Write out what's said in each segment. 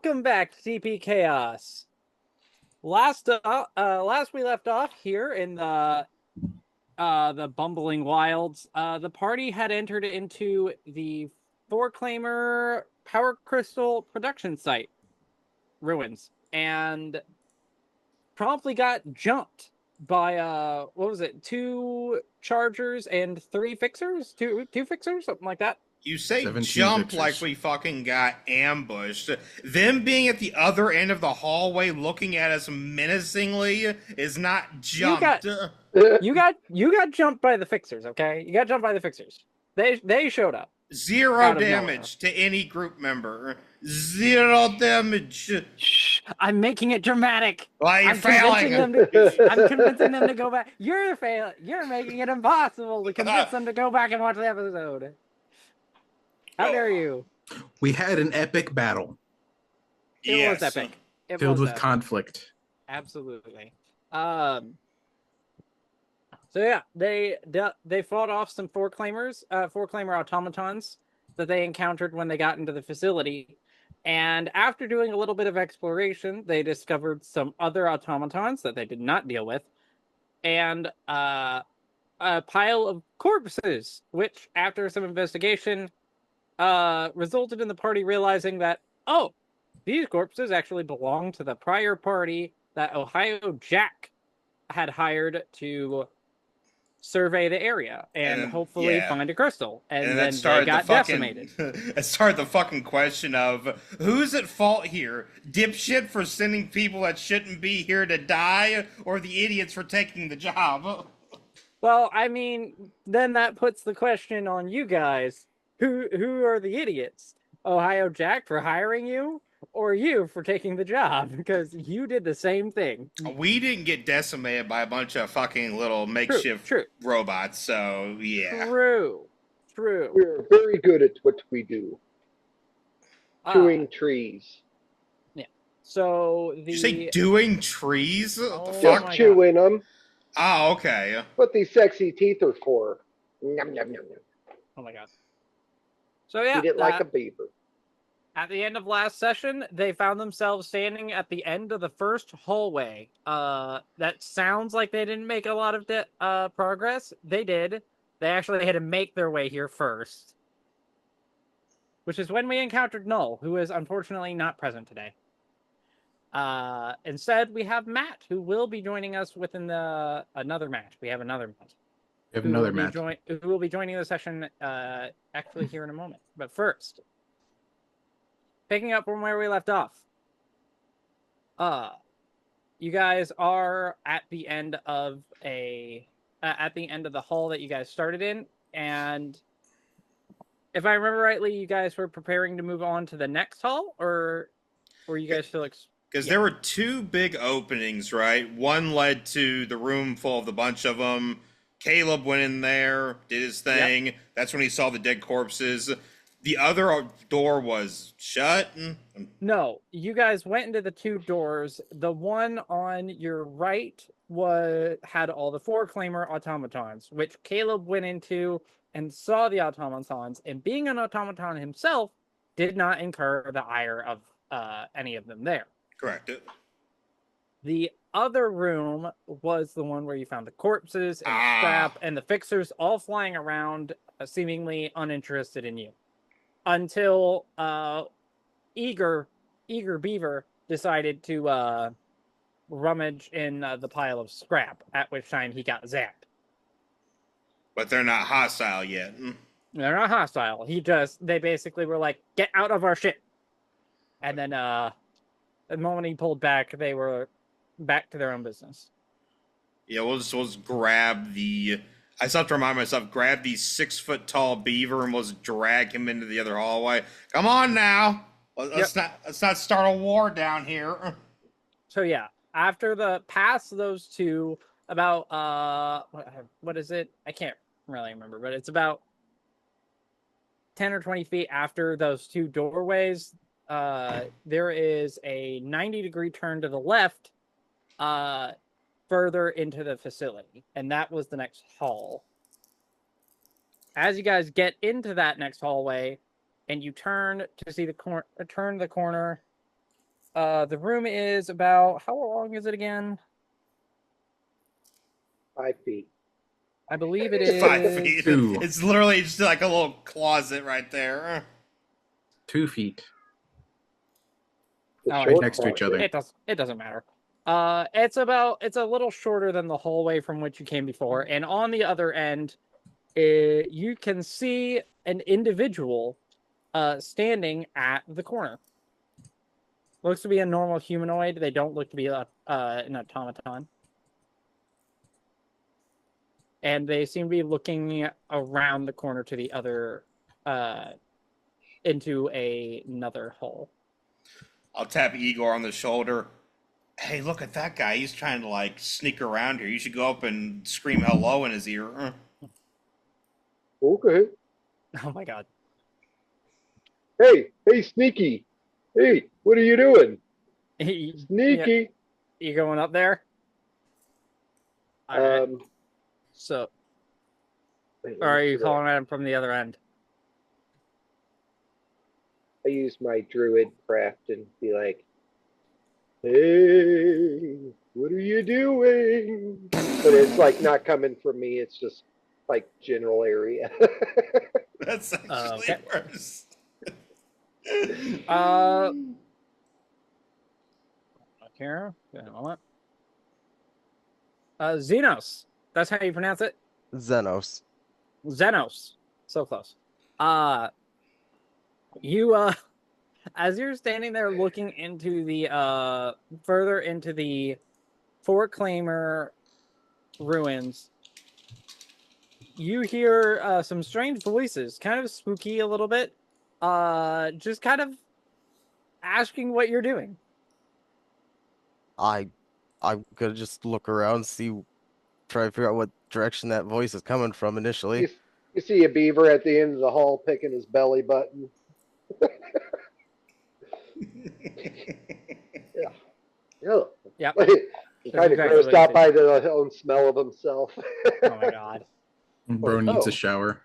Welcome back to TPKhaos. Last we left off here in the bumbling wilds, the party had entered into the Thorclaimer Power Crystal production site ruins and promptly got jumped by what was it? 2 chargers and 3 fixers? Two fixers, something like that. You say 17 jump pictures. like we fucking got ambushed. Them being at the other end of the hallway looking at us menacingly is not jumped. You got jumped by the fixers, okay? You got jumped by the fixers. They showed up. 0 damage to any group member. 0 damage. Shh, I'm making it dramatic. Why are you failing? I'm convincing them to go back. You're making it impossible to convince them to go back and watch the episode. How dare you? We had an epic battle. It was epic. Filled with conflict. Absolutely. So yeah, they fought off some four-claimer automatons that they encountered when they got into the facility. And after doing a little bit of exploration, they discovered some other automatons that they did not deal with, and a pile of corpses, which, after some investigation, resulted in the party realizing that, oh, these corpses actually belong to the prior party that Ohio Jack had hired to survey the area and hopefully find a crystal. And then they got decimated. It started the fucking question of, who's at fault here? Dipshit for sending people that shouldn't be here to die, or the idiots for taking the job? Well, I mean, then that puts the question on you guys. Who are the idiots? Ohio Jack for hiring you, or you for taking the job? Because you did the same thing. We didn't get decimated by a bunch of fucking little makeshift robots, so yeah. True. We're very good at what we do. Chewing trees. Yeah. So the... Did you say doing trees? Oh, the fuck? fuck? Chewing them. Oh, okay. What these sexy teeth are for. Yum, yum, yum, yum. Oh my god. So yeah, Eat it like a beaver. At the end of last session, they found themselves standing at the end of the first hallway. That sounds like they didn't make a lot of progress. They did. They actually had to make their way here first. Which is when we encountered Null, who is unfortunately not present today. Instead, we have Matt, who will be joining us within another match. We have another match. Who will be joining the session actually here in a moment. But first, picking up from where we left off, you guys are at the end of the hall that you guys started in, and if I remember rightly, you guys were preparing to move on to the next hall, or were you guys still? Because there were 2 big openings, right? One led to the room full of the bunch of them. Caleb went in there, did his thing. Yep. That's when he saw the dead corpses. The other door was shut. No, you guys went into the 2 doors. The one on your right had all the Four-Claimer automatons, which Caleb went into and saw the automatons, and being an automaton himself, did not incur the ire of any of them there. Correct. The other room was the one where you found the corpses and the scrap and the fixers all flying around, seemingly uninterested in you. Until Eager Beaver decided to rummage in the pile of scrap, at which time he got zapped. But they're not hostile yet. They're not hostile. They basically were like, get out of our shit. And then the moment he pulled back, they were back to their own business. Yeah, we'll just grab the... I still have to remind myself, grab the 6-foot-tall beaver and we'll just drag him into the other hallway. Come on now! Let's not start a war down here. So yeah, after past those 2, about, what is it? I can't really remember, but it's about 10 or 20 feet after those 2 doorways, there is a 90-degree turn to the left, further into the facility, and that was the next hall. As you guys get into that next hallway, and you turn to see turn the corner, The room is about how long is it again? 5 feet. I believe it is 5 feet. 2. It's literally just like a little closet right there. 2 feet. The Oh, short next to each closet. other. It doesn't matter. It's a little shorter than the hallway from which you came before, and on the other end, you can see an individual standing at the corner. Looks to be a normal humanoid. They don't look to be an automaton. And they seem to be looking around the corner to the other, into another hole. I'll tap Igor on the shoulder. Hey, look at that guy. He's trying to, like, sneak around here. You should go up and scream hello in his ear. Okay. Oh my god. Hey, Sneaky. Hey, what are you doing? Sneaky. You going up there? All right. So, or are you calling at him from the other end? I use my druid craft and be like, hey, what are you doing? But it's like not coming from me. It's just like general area. That's actually Okay. worse. Here, wait a moment. Xenos. That's how you pronounce it? Xenos. Xenos. So close. You as you're standing there looking into the further into the Four Claimer ruins, you hear some strange voices, kind of spooky a little bit. Just kind of asking what you're doing. I'm gonna just look around, try to figure out what direction that voice is coming from initially. You see a beaver at the end of the hall picking his belly button. Yeah. Yep. He kind of grossed out by the own smell of himself. Oh my god. Bro needs a shower.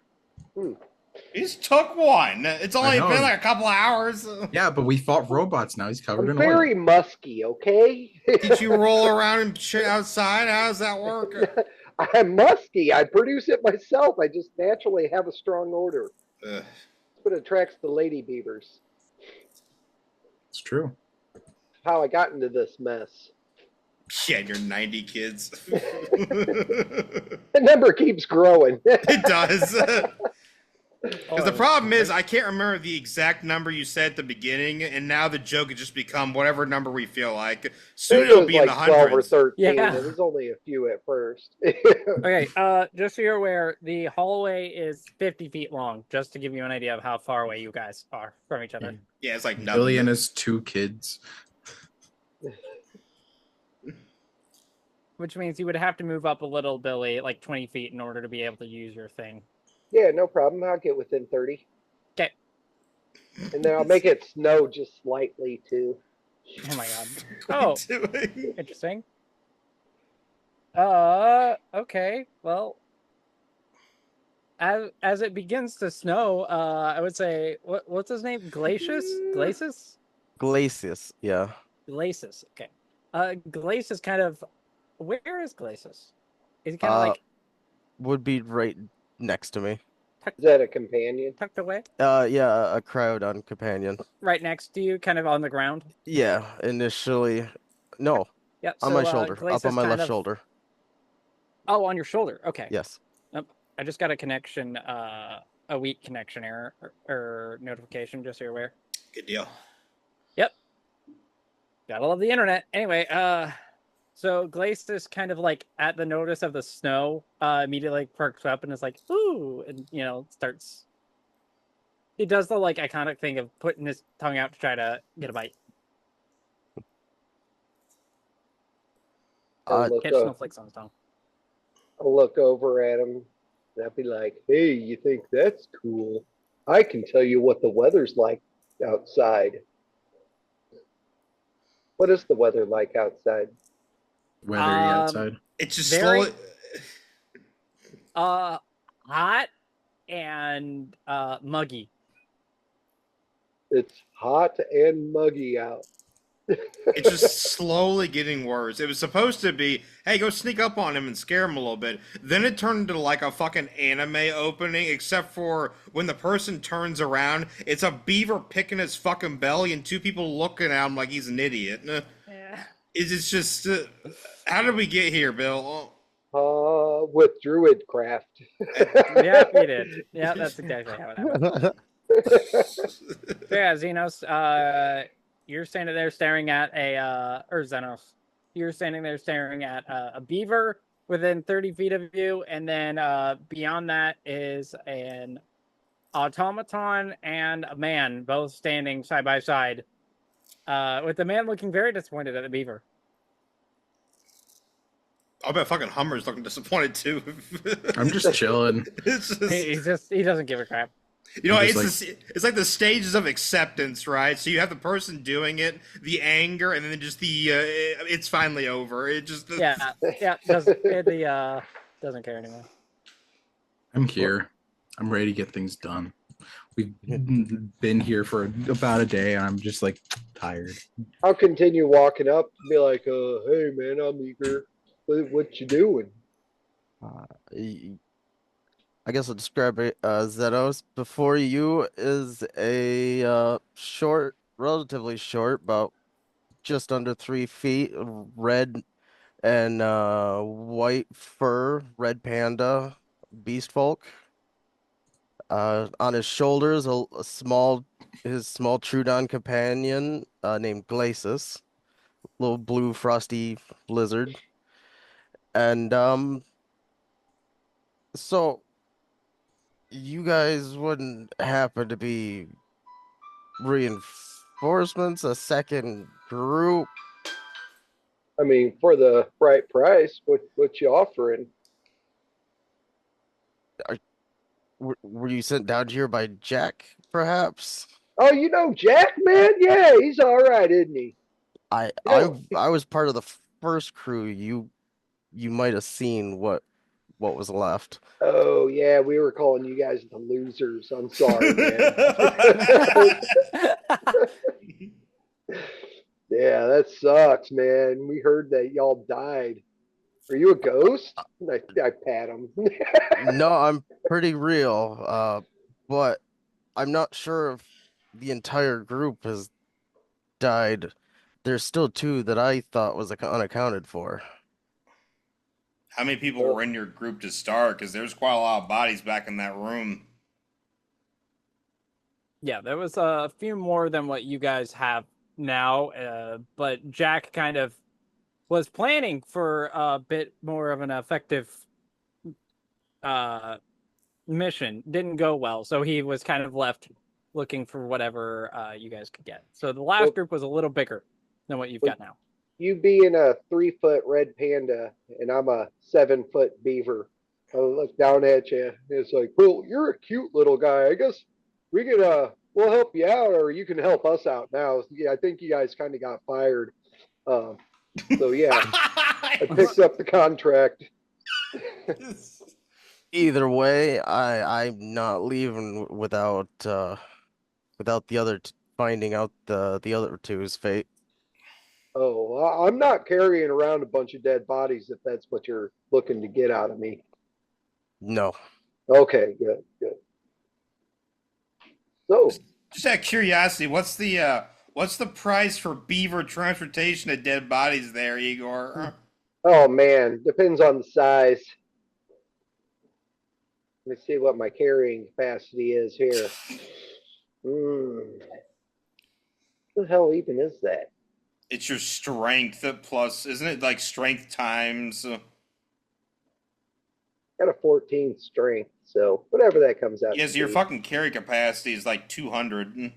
He's took one. It's only been like a couple hours. Yeah, but we fought robots now. He's covered I'm in oil. very musky, okay? Did you roll around and shit outside? How does that work? I'm musky. I produce it myself. I just naturally have a strong odor. That's what attracts the lady beavers. It's true. How I got into this mess. Yeah, you're 90 kids. The number keeps growing. It does. Because the problem is, I can't remember the exact number you said at the beginning, and now the joke has just become whatever number we feel like. Soon it'll be in the hundreds. 12 or 13. Yeah. It was only a few at first. Okay, just so you're aware, the hallway is 50 feet long, just to give you an idea of how far away you guys are from each other. Yeah, it's like nothing. Billy and his 2 kids. Which means you would have to move up a little, Billy, like 20 feet in order to be able to use your thing. Yeah, no problem. I'll get within 30. Okay. And then I'll make it snow just slightly, too. Oh my god. Oh, interesting. Okay. Well, as it begins to snow, I would say, what's his name? Glacius? Glacius, yeah. Glacius, okay. Glacius kind of... Where is Glacius? Is he kind of like... Would be right next to me. Is that a companion? Tucked away? Yeah, a Cryodon companion. Right next to you, kind of on the ground? Yeah, initially. No. Yeah, on my shoulder. Up on my left shoulder. Oh, on your shoulder. Okay. Yes. I just got a connection, a weak connection error or notification, just so you're aware. Good deal. Yep. Gotta love the internet. Anyway, so Glacius kind of like at the notice of the snow, immediately perks up and is like, ooh, and starts. He does the like iconic thing of putting his tongue out to try to get a bite. Catch snowflakes on his tongue. I'll look over at him and I'll be like, hey, you think that's cool? I can tell you what the weather's like outside. What is the weather like outside? Weathery outside. It's just very, slowly... hot and muggy. It's hot and muggy out. It's just slowly getting worse. It was supposed to be, hey, go sneak up on him and scare him a little bit. Then it turned into like a fucking anime opening, except for when the person turns around, it's a beaver picking his fucking belly and two people looking at him like he's an idiot. Yeah. It's just, how did we get here, Bill? With druid craft. Yeah, you did. Yeah, that's exactly how it happened. So yeah, Xenos, you're standing there staring at or Xenos, you're standing there staring at a beaver within 30 feet of you, and then beyond that is an automaton and a man, both standing side by side, with the man looking very disappointed at the beaver. I bet fucking Hummer's looking disappointed too. I'm just chilling. He doesn't give a crap. You know, Just it's like the stages of acceptance, right? So you have the person doing it, the anger, and then just the it's finally over. It just Doesn't care anymore. I'm here. I'm ready to get things done. We've been here for about a day, and I'm just like tired. I'll continue walking up and be like, hey man, I'm eager. What you doing? I guess I'll describe it. Zenos, before you is a short, relatively short, about just under 3 feet, red and white fur, red panda, beast folk. On his shoulders, his small Trudon companion named Glacis, little blue frosty lizard, and so you guys wouldn't happen to be reinforcements, a second group? I mean, for the right price, what you offering? Were you sent down here by Jack, perhaps? Oh, you know Jack, man? Yeah, he's all right, isn't he? I was part of the first crew. You might have seen what was left. Oh yeah, we were calling you guys the losers. I'm sorry, man. Yeah, that sucks, man. We heard that y'all died. Are you a ghost? I pat him. No, I'm pretty real. But I'm not sure if the entire group has died. There's still two that I thought was unaccounted for. How many people were in your group to start? Because there's quite a lot of bodies back in that room. Yeah, there was a few more than what you guys have now, but Jack kind of was planning for a bit more of an effective mission. Didn't go well, so he was kind of left looking for whatever you guys could get. So the last group was a little bigger than what you've got now. You being a 3-foot red panda and I'm a 7-foot beaver, I look down at you. And it's like, well, you're a cute little guy. I guess we could we'll help you out, or you can help us out now. Yeah, I think you guys kind of got fired. So yeah, I picked up the contract. Either way, I'm not leaving without the other finding out the other two's fate. Oh, I'm not carrying around a bunch of dead bodies if that's what you're looking to get out of me. No. Okay, good. So, just out of curiosity, what's the price for beaver transportation of dead bodies there, Igor? Oh man, depends on the size. Let me see what my carrying capacity is here. What the hell even is that? It's your strength plus, isn't it like strength times? Got a 14 strength, so whatever that comes out. Yeah, so your fucking carry capacity is like 200.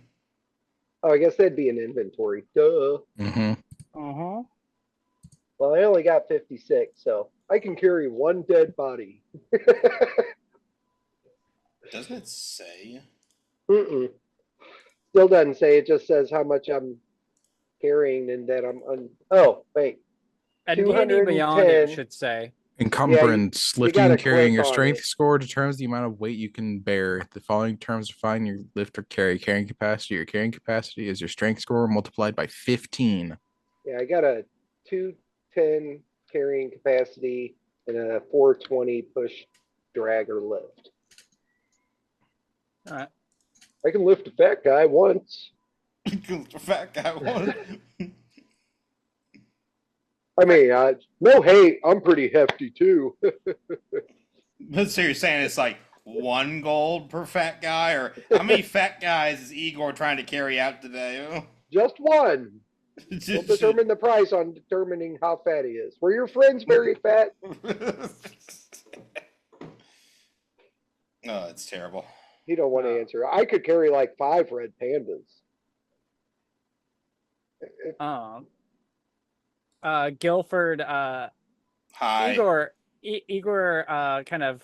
Oh, I guess that'd be an inventory. Duh. Mm-hmm. Uh-huh. Well, I only got 56, so I can carry one dead body. Doesn't it say? Mm-mm. Still doesn't say. It just says how much I'm carrying and that I'm oh, wait. And Candy Beyond, it should say. Encumbrance, you lifting gotta and carrying. click Your on strength it. score determines the amount of weight you can bear. The following terms define your lift or carry. Carrying capacity. Your carrying capacity is your strength score multiplied by 15. Yeah, I got a 210 carrying capacity and a 420 push, drag, or lift. All right. I can lift a fat guy once. Fat guy one. I mean, no hate. I'm pretty hefty too. But so you're saying it's like 1 gold per fat guy, or how many fat guys is Igor trying to carry out today? Just one. We'll determine the price on determining how fat he is. Were your friends very fat? Oh, it's terrible. He don't want to answer. I could carry like 5 red pandas. Guilford, Hi. Igor, kind of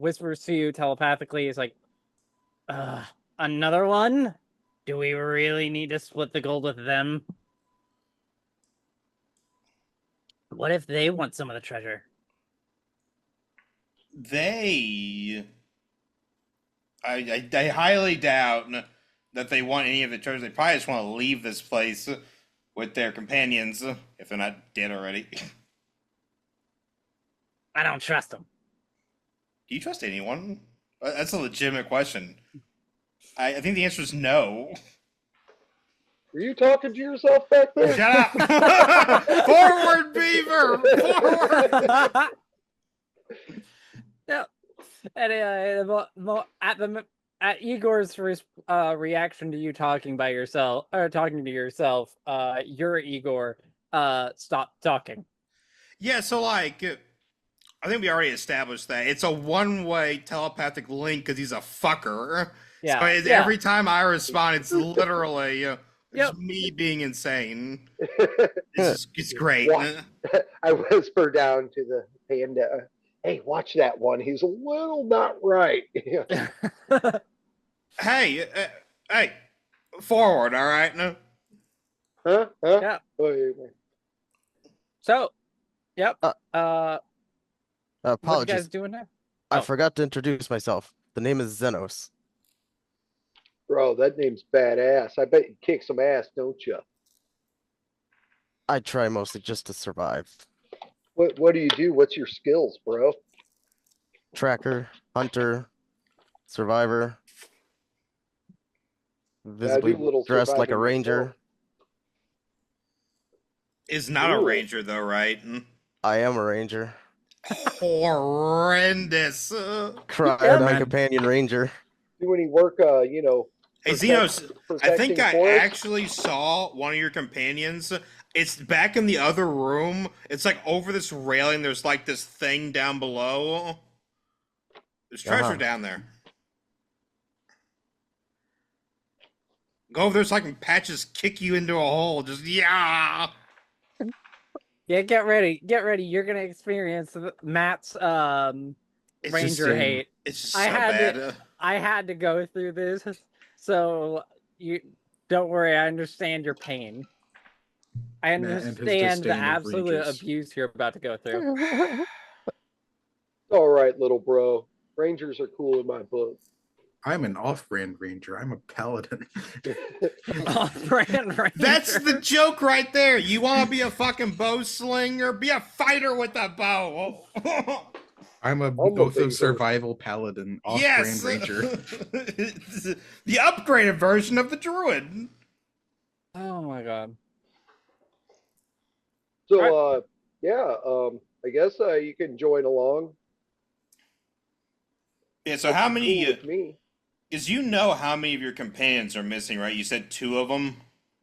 whispers to you telepathically. He's like, another one? Do we really need to split the gold with them? What if they want some of the treasure? I highly doubt that they want any of the treasure. They probably just want to leave this place with their companions, if they're not dead already. I don't trust them. Do you trust anyone? That's a legitimate question. I think the answer is no. Were you talking to yourself back there? Shut up! Forward, Beaver! Forward! Yeah. And at Igor's reaction to you talking by yourself or talking to yourself, your Igor stop talking. Yeah, so like, I think we already established that it's a one-way telepathic link because he's a fucker. Yeah. So yeah. every time I respond, it's literally just me being insane. It's great. I whisper down to the panda, "Hey, watch that one. He's a little not right." Hey, forward, all right? No. Huh? Yeah. So, yep. What Apologies. are you guys doing now? I forgot to introduce myself. The name is Xenos. Bro, that name's badass. I bet you kick some ass, don't you? I try mostly just to survive. What do you do? What's your skills, bro? Tracker, hunter, survivor. Visibly dressed like a ranger. Is not a ranger though, right? I am a ranger. Horrendous. Cry my companion ranger. Do any work, Hey, Xenos, I think I actually saw one of your companions. It's back in the other room. It's like over this railing. There's like this thing down below. There's treasure down there. Go over there so I can patches kick you into a hole. Just, yeah. Yeah, get ready. Get ready. You're going to experience Matt's ranger hate. It's just so bad. I had to go through this. So you don't worry. I understand your pain. I understand the absolute abuse you're about to go through. All right, little bro. Rangers are cool in my book. I'm an off-brand ranger. I'm a paladin. Off-brand ranger. That's the joke right there. You want to be a fucking bow slinger? Be a fighter with a bow. I'm a both of survival paladin, off-brand ranger. The upgraded version of the druid. Oh my god. So, I guess you can join along. Yeah, so how many... Cool with me. Because you know how many of your companions are missing, right? You said 2 of them?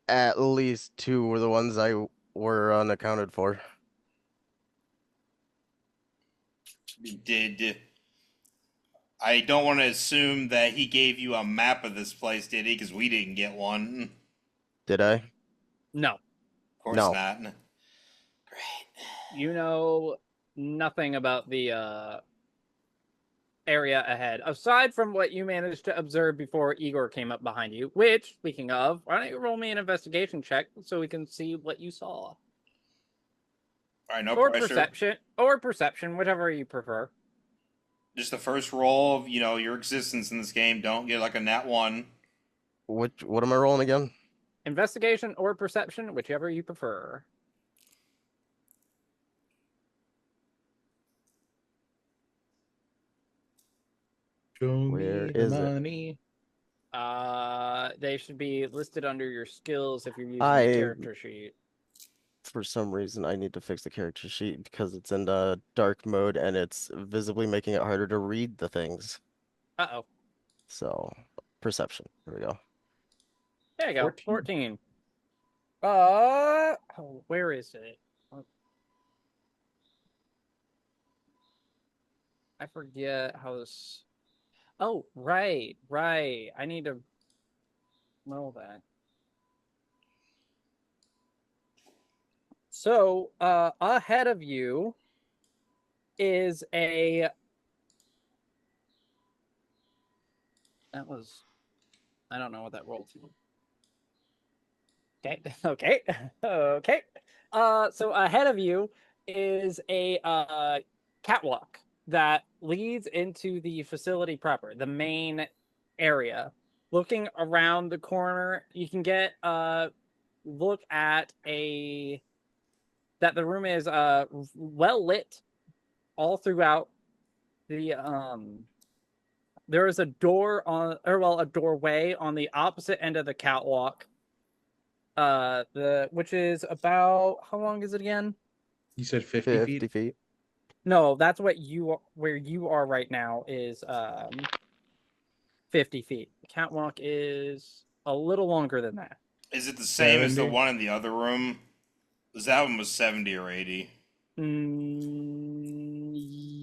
At least 2 were the ones I were unaccounted for. I don't want to assume that he gave you a map of this place, did he? Because we didn't get one. Did I? No. Of course not. Great. You know nothing about the area ahead, aside from what you managed to observe before Igor came up behind you, which, speaking of, why don't you roll me an investigation check so we can see what you saw? All right, no or pressure. perception, whichever you prefer. Just the first roll of your existence in this game. Don't get like a nat 1. What am I rolling again? Investigation or perception, whichever you prefer. Show Where me the is it? money. They should be listed under your skills if you're using I- a character sheet. For some reason, I need to fix the character sheet because it's in the dark mode and it's visibly making it harder to read the things. Uh-oh. So, perception. There we go. There you go. 14. 14. Where is it? I forget how this. Oh, right. I need to know that. So, ahead of you is a. That was. I don't know what that rolled. Okay. Okay. So ahead of you is a catwalk that leads into the facility proper, the main area. Looking around the corner, you can get a look at that the room is well lit all throughout. There is a a doorway on the opposite end of the catwalk. Which is about, how long is it again? You said 50 50 feet? feet. No, that's where you are right now is 50 feet. The catwalk is a little longer than that. Is it the same as the 70? one in the other room? Because that one was 70 or 80.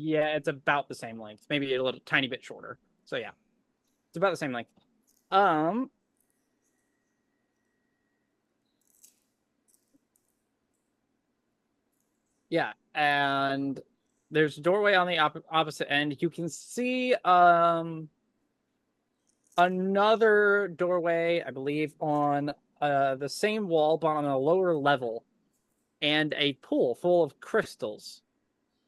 Yeah, it's about the same length. Maybe a little tiny bit shorter. So yeah. It's about the same length. Yeah, and there's a doorway on the opposite end. You can see another doorway, I believe, on the same wall, but on a lower level, and a pool full of crystals.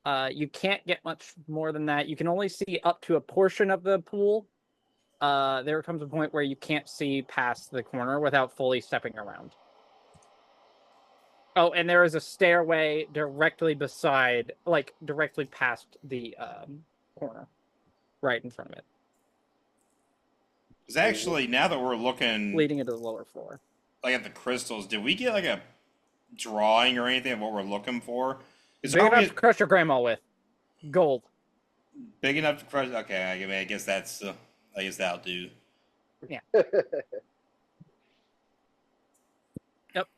You can't get much more than that. You can only see up to a portion of the pool. There comes a point where you can't see past the corner without fully stepping around. Oh, and there is a stairway directly past the corner, right in front of it, Because actually, now that we're looking leading into the lower floor. like at the crystals, did we get like a drawing or anything of what we're looking for? Is Big are enough we to crush your grandma with. Gold. big enough to crush? Okay, I mean, I guess that's. I guess that'll do. Yep,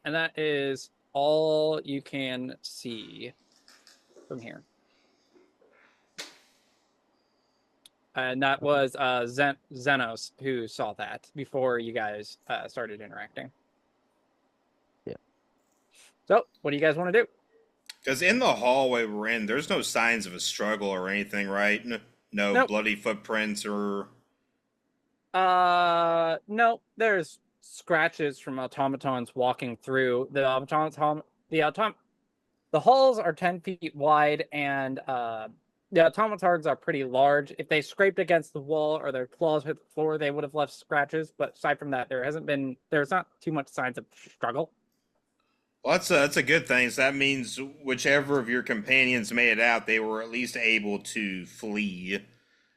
and that is all you can see from here. And that was Xenos who saw that before you guys started interacting. Yeah. So, what do you guys want to do? Because in the hallway we're in, there's no signs of a struggle or anything, right? No Nope. bloody footprints or. No, there's scratches from automatons walking through. The halls are 10 feet wide, and the automatons are pretty large. If they scraped against the wall or their claws hit the floor, they would have left scratches. But aside from that, there's not too much signs of struggle. Well, that's a good thing. So that means whichever of your companions made it out, they were at least able to flee.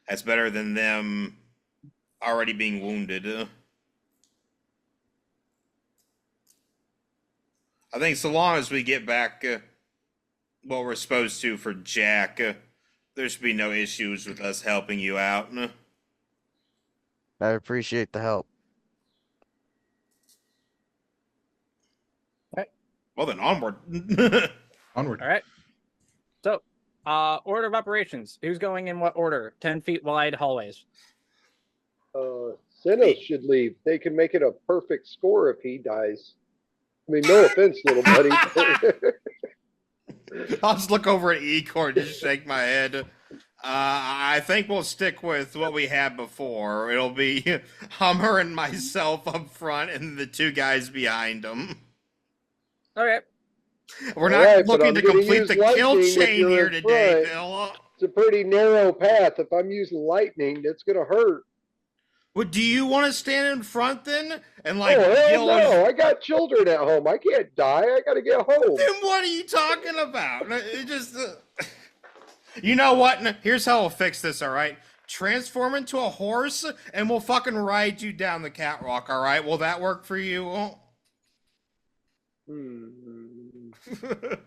That's better than them already being wounded. I think so long as we get back what we're supposed to for Jack, there should be no issues with us helping you out. I appreciate the help. Well, then onward. Onward. All right. So, order of operations. Who's going in what order? 10 feet wide hallways. Xenos should leave. They can make it a perfect score if he dies. I mean, no offense, little buddy. I'll just look over at Ecor and just shake my head. I think we'll stick with what we had before. It'll be Hummer and myself up front and the two guys behind him. Okay. We're All not right, but looking I'm to gonna complete use the kill lightning if chain you're here in today, front. Bill. It's a pretty narrow path. If I'm using lightning, that's gonna hurt. Well, do you want to stand in front then and Oh hell Gil no! I got children at home. I can't die. I gotta get home. Then what are you talking about? It just, you know what? Here's how we'll fix this. All right, transform into a horse, and we'll fucking ride you down the catwalk. All right, will that work for you?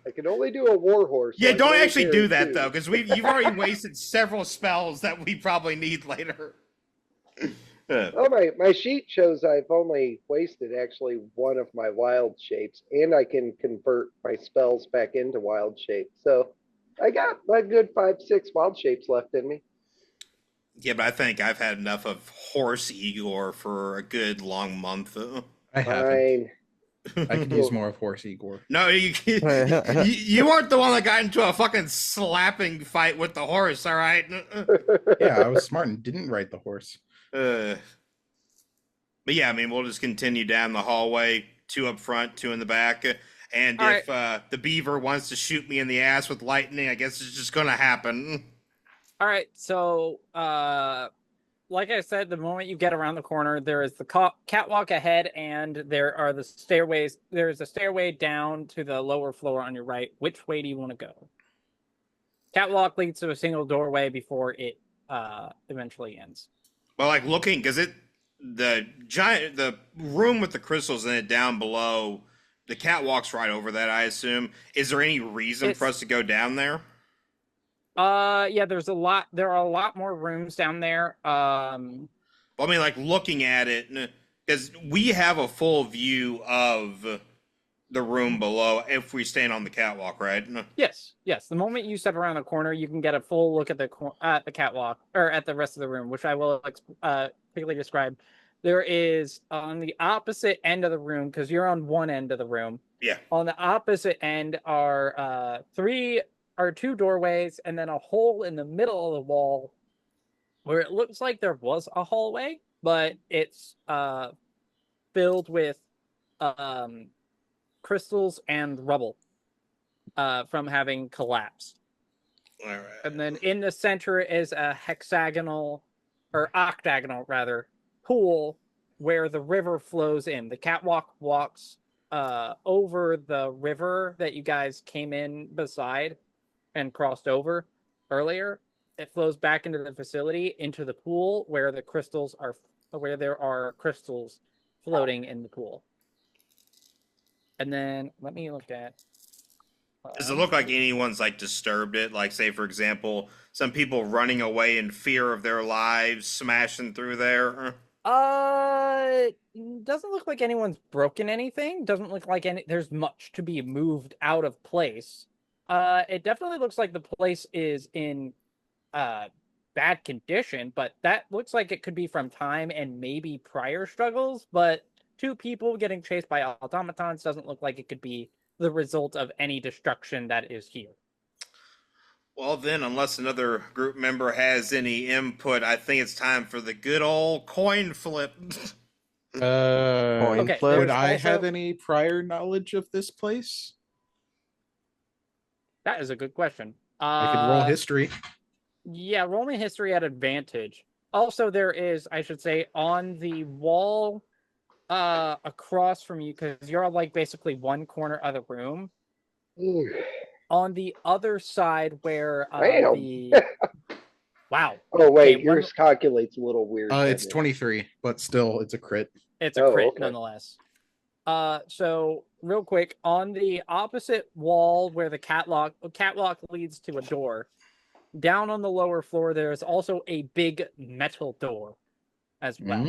I can only do a war horse. Yeah, so don't actually do that too. though, because you've already wasted several spells that we probably need later. Oh, my sheet shows I've only wasted actually one of my wild shapes, and I can convert my spells back into wild shapes. So I got a good 5-6 wild shapes left in me. Yeah, but I think I've had enough of horse Igor for a good long month. I haven't. I could use more of horse Igor. No, you weren't the one that got into a fucking slapping fight with the horse, all right? Yeah, I was smart and didn't ride the horse. But yeah, I mean, we'll just continue down the hallway, 2 up front, 2 in the back. And all if the beaver wants to shoot me in the ass with lightning, I guess it's just going to happen. All right, so like I said, the moment you get around the corner, there is the catwalk ahead, and there are the stairways. There's a stairway down to the lower floor on your right. Which way do you want to go? Catwalk leads to a single doorway before it eventually ends. Well, like looking, because the room with the crystals in it down below, the catwalk's right over that, I assume. Is there any reason for us to go down there? Yeah, there are a lot more rooms down there. I mean, like looking at it, because we have a full view of the room below if we stand on the catwalk, right? Yes. The moment you step around the corner, you can get a full look at the catwalk, or at the rest of the room, which I will quickly describe. There is on the opposite end of the room, because you're on one end of the room. Yeah. On the opposite end are 2 doorways, and then a hole in the middle of the wall where it looks like there was a hallway, but it's filled with crystals and rubble from having collapsed. All right. And then in the center is a octagonal pool where the river flows in. The catwalk walks over the river that you guys came in beside and crossed over earlier. It flows back into the facility, into the pool where there are crystals floating in the pool. And then let me look at. Does it look like anyone's disturbed it? Like, say, for example, some people running away in fear of their lives, smashing through there? Doesn't look like anyone's broken anything. Doesn't look like there's much to be moved out of place. It definitely looks like the place is in bad condition, but that looks like it could be from time and maybe prior struggles. But 2 people getting chased by automatons doesn't look like it could be the result of any destruction that is here. Well, then, unless another group member has any input, I think it's time for the good old coin flip. Okay, would I have any prior knowledge of this place? That is a good question. I could roll history. Yeah, roll me history at advantage. Also, there is, I should say, on the wall across from you, because you're basically one corner of the room. On the other side where Wow. Oh wait, yours calculates a little weird. It's 23, but still, it's a crit. It's a crit nonetheless. So real quick, on the opposite wall where the catwalk leads to a door, down on the lower floor, there is also a big metal door as well.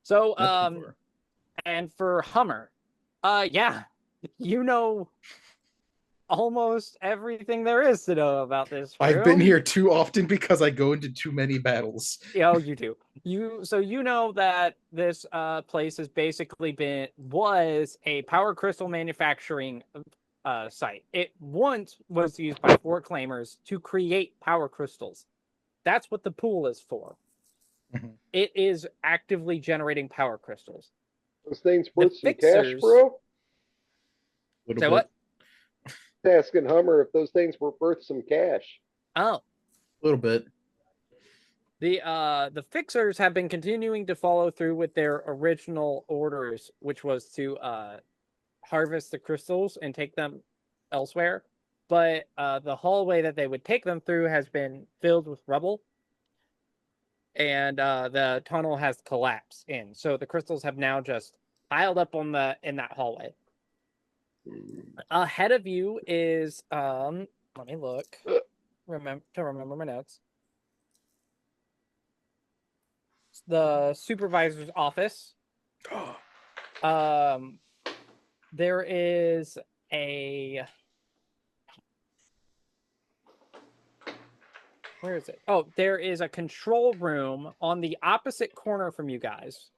So, and for Hummer, yeah, you know almost everything there is to know about this room. I've been here too often because I go into too many battles. Oh, you do. So you know that this place has basically was a power crystal manufacturing site. It once was used by 4 claimers to create power crystals. That's what the pool is for. It is actively generating power crystals. Those things worth some cash, bro? Little Say bit. what? Asking Hummer if those things were worth some cash. Oh, A little bit. the fixers have been continuing to follow through with their original orders, which was to harvest the crystals and take them elsewhere. But the hallway that they would take them through has been filled with rubble, and the tunnel has collapsed in. So the crystals have now just piled up in that hallway. Ahead of you is let me look. Remember my notes. The supervisor's office. There is a where is it? Oh, there is a control room on the opposite corner from you guys.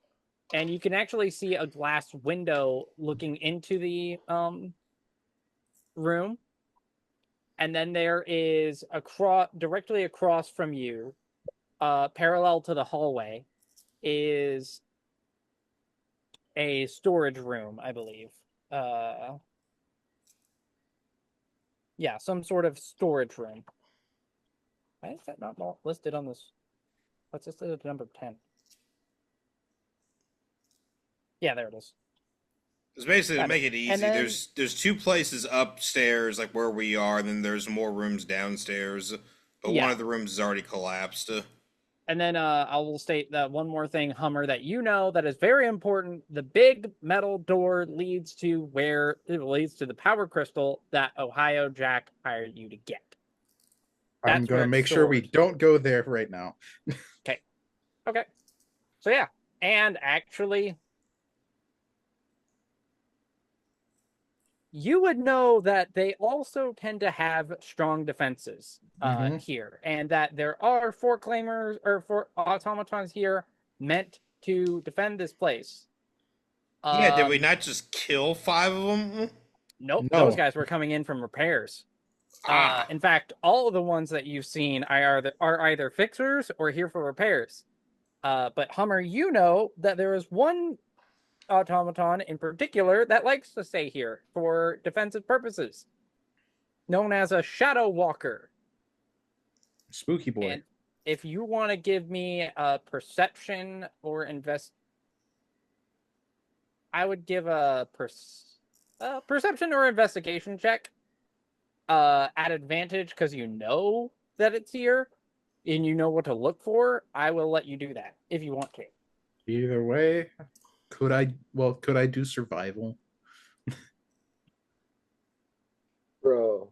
And you can actually see a glass window looking into the room. And then there is directly across from you, parallel to the hallway, is a storage room, I believe. Yeah, some sort of storage room. Why is that not listed on this? What's this listed at number 10? Yeah, there it is. It's basically to make it easy. then- There's two places upstairs, like where we are, and then there's more rooms downstairs. But Yeah. one of the rooms is already collapsed. And then I will state that one more thing, Hummer, that you know that is very important. The big metal door leads to the power crystal that Ohio Jack hired you to get. I'm That's going where to it's make sure we stored. don't go there right now. Okay. So yeah, and actually, you would know that they also tend to have strong defenses Mhm. here, and that there are four automatons here meant to defend this place. Yeah, did we not just kill 5 of them? Nope, No. those guys were coming in from repairs. Ah. In fact, all of the ones that you've seen are either fixers or here for repairs. But Hummer, you know that there is one automaton in particular that likes to stay here for defensive purposes, known as a shadow walker. Spooky boy. And if you want to give me a perception or I would give a perception or investigation check at advantage, because you know that it's here and you know what to look for. I will let you do that if you want to. Either way, could I do survival? Bro.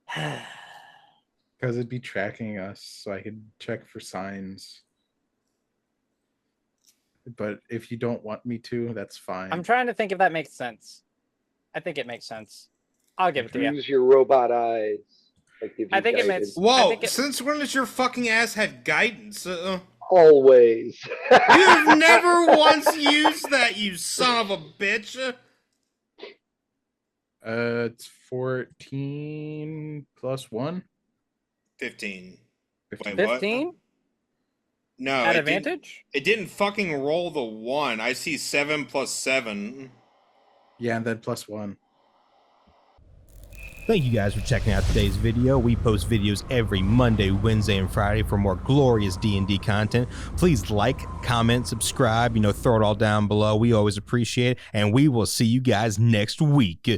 Because it'd be tracking us, so I could check for signs. But if you don't want me to, that's fine. I'm trying to think if that makes sense. I think it makes sense. I'll give it to you. Use your robot eyes. I think it makes- Whoa, I- since when does your fucking ass have guidance? Always. You've never once used that, you son of a bitch. It's 14 plus 1. 15. Wait, 15 what? No, at it didn't- advantage? It didn't fucking roll the 1. I see 7 plus 7. Yeah, and then plus 1. Thank you guys for checking out today's video. We post videos every Monday, Wednesday, and Friday for more glorious D&D content. Please like, comment, subscribe, throw it all down below. We always appreciate it, and we will see you guys next week.